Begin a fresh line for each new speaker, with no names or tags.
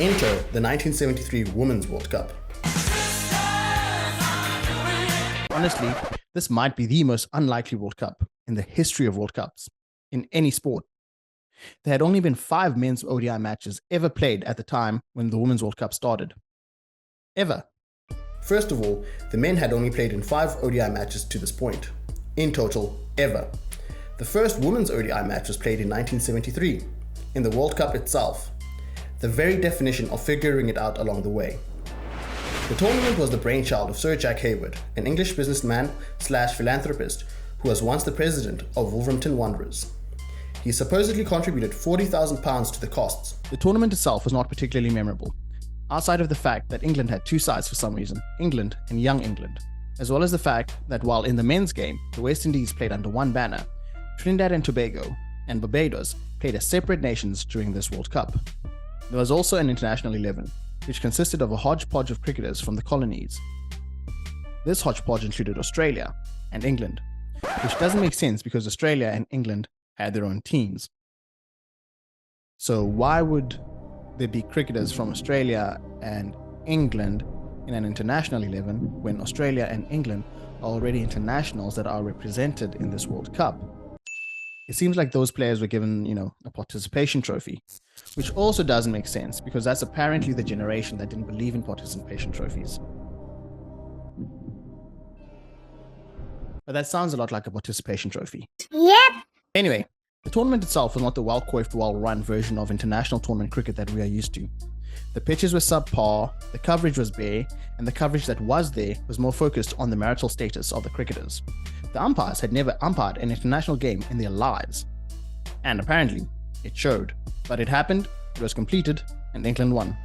Enter the 1973 Women's World Cup. Honestly, this might be the most unlikely World Cup in the history of World Cups in any sport. There had only been 5 men's ODI matches ever played at the time when the Women's World Cup started. Ever. First of all, the men had only played in 5 ODI matches to this point. In total, ever. The first women's ODI match was played in 1973, in the World Cup itself. The very definition of figuring it out along the way. The tournament was the brainchild of Sir Jack Hayward, an English businessman / philanthropist who was once the president of Wolverhampton Wanderers. He supposedly contributed £40,000 to the costs. The tournament itself was not particularly memorable, outside of the fact that England had 2 sides for some reason, England and Young England, as well as the fact that while in the men's game, the West Indies played under one banner, Trinidad and Tobago and Barbados played as separate nations during this World Cup. There was also an international 11, which consisted of a hodgepodge of cricketers from the colonies. This hodgepodge included Australia and England, which doesn't make sense because Australia and England had their own teams. So why would there be cricketers from Australia and England in an international 11 when Australia and England are already internationals that are represented in this World Cup? It seems like those players were given, a participation trophy, which also doesn't make sense because that's apparently the generation that didn't believe in participation trophies. But that sounds a lot like a participation trophy.
Yep.
Anyway, the tournament itself was not the well-coiffed, well-run version of international tournament cricket that we are used to. The pitches were subpar, the coverage was bare, and the coverage that was there was more focused on the marital status of the cricketers. The umpires had never umpired an international game in their lives. And apparently, it showed. But it happened, it was completed, and England won.